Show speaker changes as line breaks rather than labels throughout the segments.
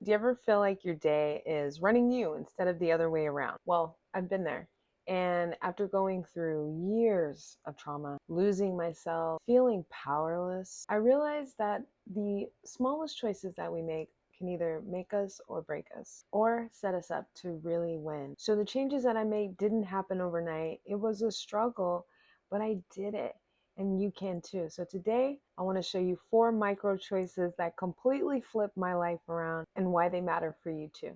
Do you ever feel like your day is running you instead of the other way around? Well, I've been there. And after going through years of trauma, losing myself, feeling powerless, I realized that the smallest choices that we make can either make us or break us, or set us up to really win. So the changes that I made didn't happen overnight. It was a struggle, but I did it. And you can too. So today, I want to show you 4 micro choices that completely flip my life around and why they matter for you too.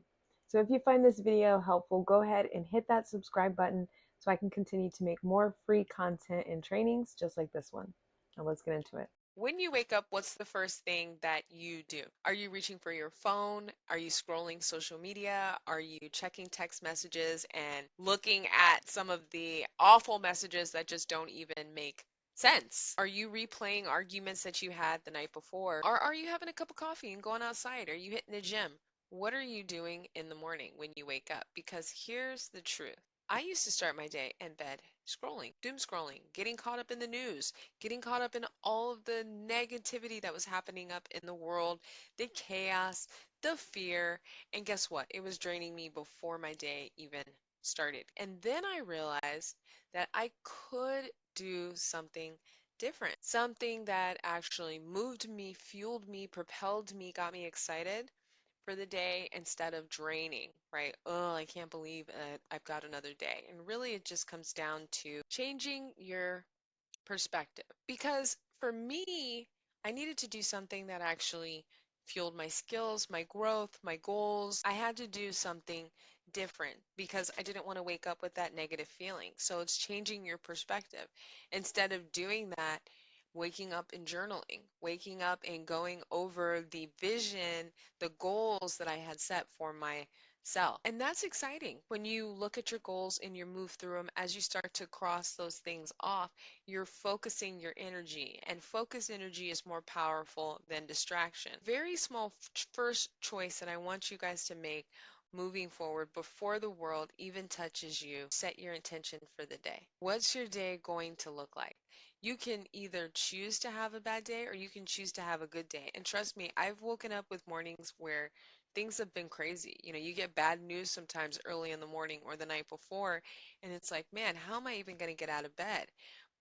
So if you find this video helpful, go ahead and hit that subscribe button so I can continue to make more free content and trainings just like this one. Now let's get into it.
When you wake up, what's the first thing that you do? Are you reaching for your phone? Are you scrolling social media? Are you checking text messages and looking at some of the awful messages that just don't even make sense? Are you replaying arguments that you had the night before? Or are you having a cup of coffee and going outside? Are you hitting the gym? What are you doing in the morning when you wake up? Because here's the truth. I used to start my day in bed scrolling, doom scrolling, getting caught up in the news, getting caught up in all of the negativity that was happening up in the world, the chaos, the fear. And guess what? It was draining me before my day even started. And then I realized that I could do something different, something that actually moved me, fueled me, propelled me, got me excited for the day instead of draining, right? Oh, I can't believe I've got another day. And really, it just comes down to changing your perspective. Because for me, I needed to do something that actually fueled my skills, my growth, my goals. I had to do something different because I didn't want to wake up with that negative feeling. So it's changing your perspective. Instead of doing that, waking up and journaling, waking up and going over the vision, the goals that I had set for myself. And that's exciting when you look at your goals and you move through them as you start to cross those things off. You're focusing your energy, and focus energy is more powerful than distraction. Very small first choice that I want you guys to make moving forward before the world even touches you. Set your intention for the day. What's your day going to look like? You can either choose to have a bad day or you can choose to have a good day. And trust me, I've woken up with mornings where things have been crazy. You know, you get bad news sometimes early in the morning or the night before, and it's like, man, how am I even going to get out of bed?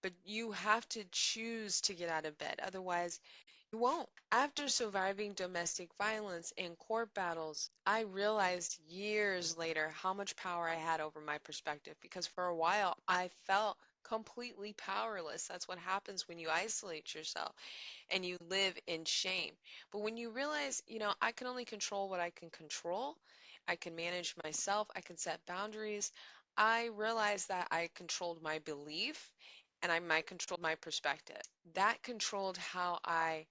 But you have to choose to get out of bed. Otherwise, you won't. After surviving domestic violence and court battles, I realized years later how much power I had over my perspective because for a while I felt completely powerless. That's what happens when you isolate yourself and you live in shame. But when you realize, I can only control what I can control, I can manage myself, I can set boundaries. I realized that I controlled my belief and I controlled my perspective. That controlled how I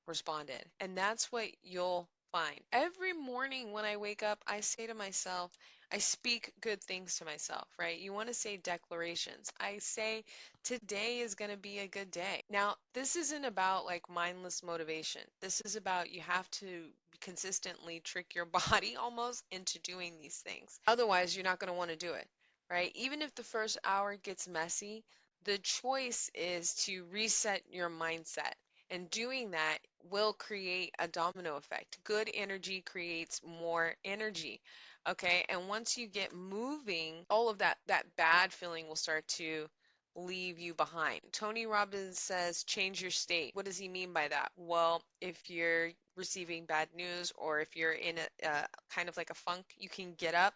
responded. And that's what you'll find. Every morning when I wake up, I say to myself, I speak good things to myself, right? You want to say declarations. I say, today is going to be a good day. Now, this isn't about like mindless motivation. This is about you have to consistently trick your body almost into doing these things. Otherwise, you're not going to want to do it, right? Even if the first hour gets messy, the choice is to reset your mindset. And doing that will create a domino effect. Good energy creates more energy. Okay. And once you get moving, all of that bad feeling will start to leave you behind. Tony Robbins says, change your state. What does he mean by that? Well, if you're receiving bad news or if you're in a kind of like a funk, you can get up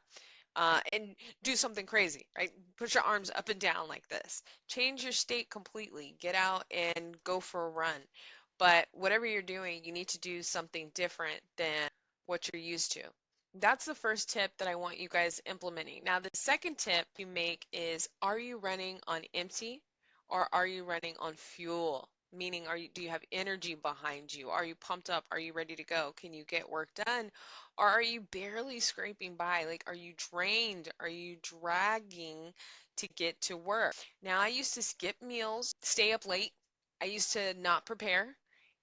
and do something crazy, right? Put your arms up and down like this. Change your state completely. Get out and go for a run. But whatever you're doing, you need to do something different than what you're used to. That's the first tip that I want you guys implementing. Now, the second tip you make is, are you running on empty or are you running on fuel? Meaning, do you have energy behind you? Are you pumped up? Are you ready to go? Can you get work done? Or are you barely scraping by? Like, are you drained? Are you dragging to get to work? Now, I used to skip meals, stay up late. I used to not prepare,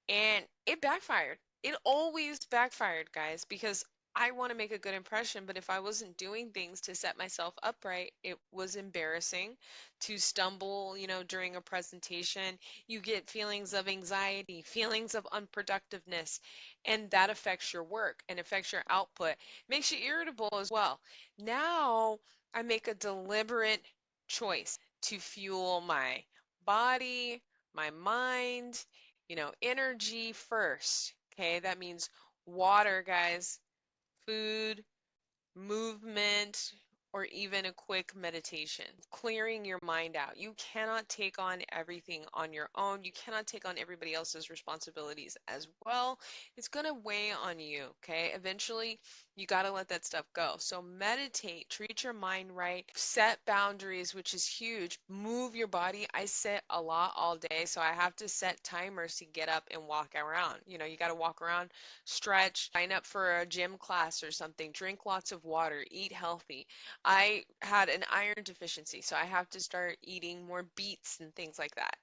and it backfired. It always backfired, guys, because I want to make a good impression, but if I wasn't doing things to set myself upright, it was embarrassing to stumble, during a presentation. You get feelings of anxiety, feelings of unproductiveness, and that affects your work and affects your output. Makes you irritable as well. Now I make a deliberate choice to fuel my body, my mind, energy first. Okay, that means water, guys, food, movement, or even a quick meditation, clearing your mind out. You cannot take on everything on your own. You cannot take on everybody else's responsibilities as well. It's going to weigh on you, okay? Eventually, you got to let that stuff go. So meditate, treat your mind right, set boundaries, which is huge. Move your body. I sit a lot all day, so I have to set timers to get up and walk around. You got to walk around, stretch, sign up for a gym class or something, drink lots of water, eat healthy. I had an iron deficiency, so I have to start eating more beets and things like that,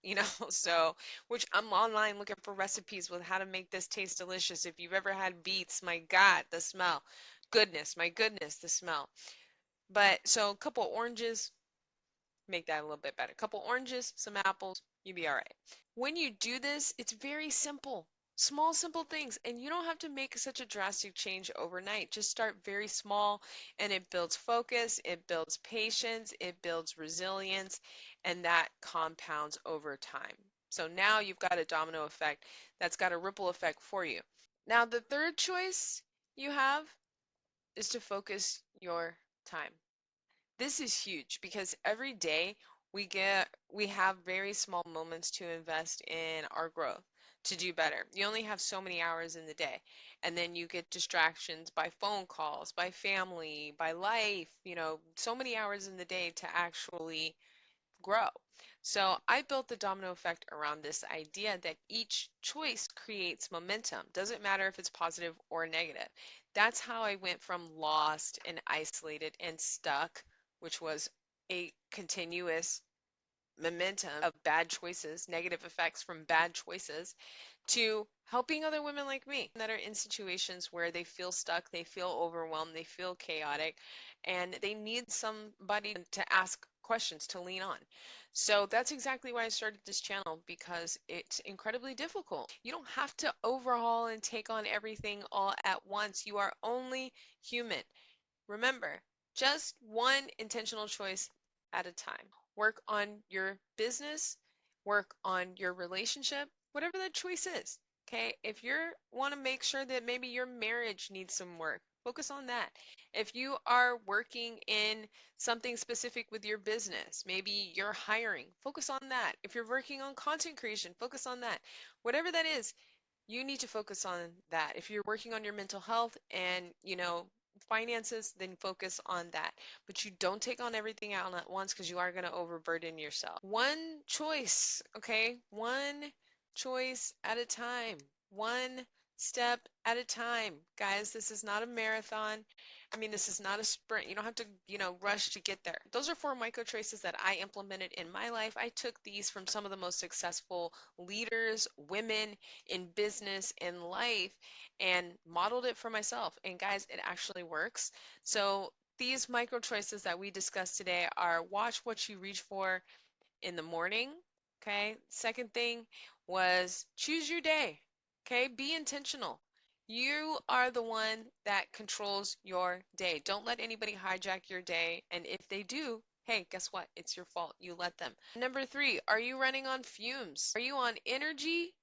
so which I'm online looking for recipes with how to make this taste delicious. If you've ever had beets, my God, the smell. Goodness, my goodness, the smell. But so a couple oranges, make that a little bit better. A couple oranges, some apples, you'll be all right. When you do this, it's very simple. Small, simple things, and you don't have to make such a drastic change overnight. Just start very small, and it builds focus, it builds patience, it builds resilience, and that compounds over time. So now you've got a domino effect that's got a ripple effect for you. Now, the third choice you have is to focus your time. This is huge because every day we have very small moments to invest in our growth to do better. You only have so many hours in the day, and then you get distractions by phone calls, by family, by life, so many hours in the day to actually grow. So I built the domino effect around this idea that each choice creates momentum. Doesn't matter if it's positive or negative. That's how I went from lost and isolated and stuck, which was a continuous momentum of bad choices, negative effects from bad choices, to helping other women like me that are in situations where they feel stuck, they feel overwhelmed, they feel chaotic, and they need somebody to ask questions to lean on. So that's exactly why I started this channel, because it's incredibly difficult. You don't have to overhaul and take on everything all at once. You are only human. Remember, just one intentional choice at a time. Work on your business, work on your relationship, whatever that choice is. Okay, if you want to make sure that maybe your marriage needs some work, focus on that. If you are working in something specific with your business, maybe you're hiring, focus on that. If you're working on content creation, focus on that. Whatever that is, you need to focus on that. If you're working on your mental health and, finances, then focus on that. But you don't take on everything out at once because you are going to overburden yourself. One choice, okay? One choice at a time. One step at a time. Guys, this is not a marathon. I mean, this is not a sprint. You don't have to, rush to get there. Those are four micro choices that I implemented in my life. I took these from some of the most successful leaders, women in business and life, and modeled it for myself. And guys, it actually works. So these micro choices that we discussed today are: watch what you reach for in the morning. Okay. Second thing was choose your day. Okay. Be intentional. You are the one that controls your day. Don't let anybody hijack your day. And if they do, hey, guess what? It's your fault. You let them. Number three, are you running on fumes? Are you on energy,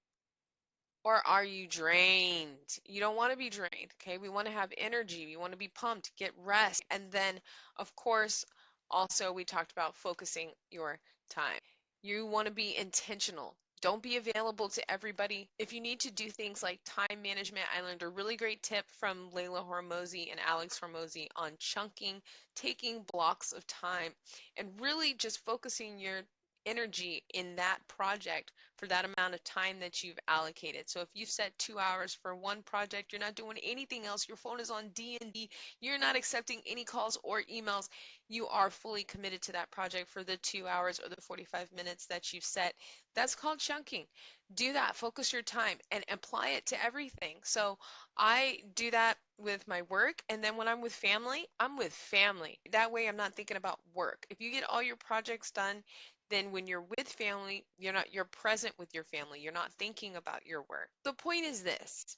or are you drained? You don't want to be drained, okay? We want to have energy. We want to be pumped, get rest. And then, of course, also we talked about focusing your time. You want to be intentional. Don't be available to everybody. If you need to do things like time management, I learned a really great tip from Layla Hormozy and Alex Hormozy on chunking, taking blocks of time, and really just focusing your energy in that project for that amount of time that you've allocated. So if you've set 2 hours for one project, you're not doing anything else, your phone is on D and D, you're not accepting any calls or emails, you are fully committed to that project for the 2 hours or the 45 minutes that you've set. That's called chunking. Do that, focus your time and apply it to everything. So I do that with my work, and then when I'm with family, I'm with family. That way I'm not thinking about work. If you get all your projects done, then when you're with family, you're present with your family. You're not thinking about your work. The point is this.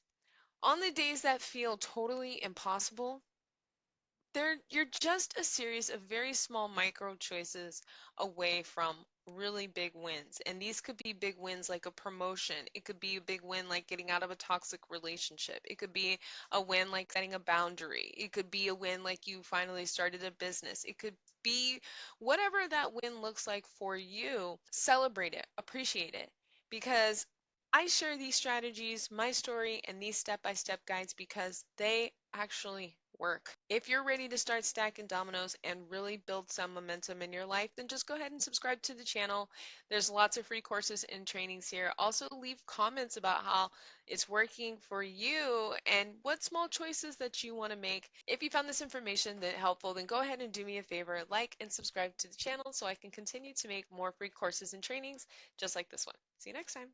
On the days that feel totally impossible, you're just a series of very small micro choices away from really big wins. And these could be big wins like a promotion. It could be a big win like getting out of a toxic relationship. It could be a win like setting a boundary. It could be a win like you finally started a business. It could be whatever that win looks like for you. Celebrate it, appreciate it. Because I share these strategies, my story, and these step-by-step guides because they actually work. If you're ready to start stacking dominoes and really build some momentum in your life, then just go ahead and subscribe to the channel. There's lots of free courses and trainings here. Also, leave comments about how it's working for you and what small choices that you want to make. If you found this information that helpful, then go ahead and do me a favor, like and subscribe to the channel so I can continue to make more free courses and trainings just like this one. See you next time.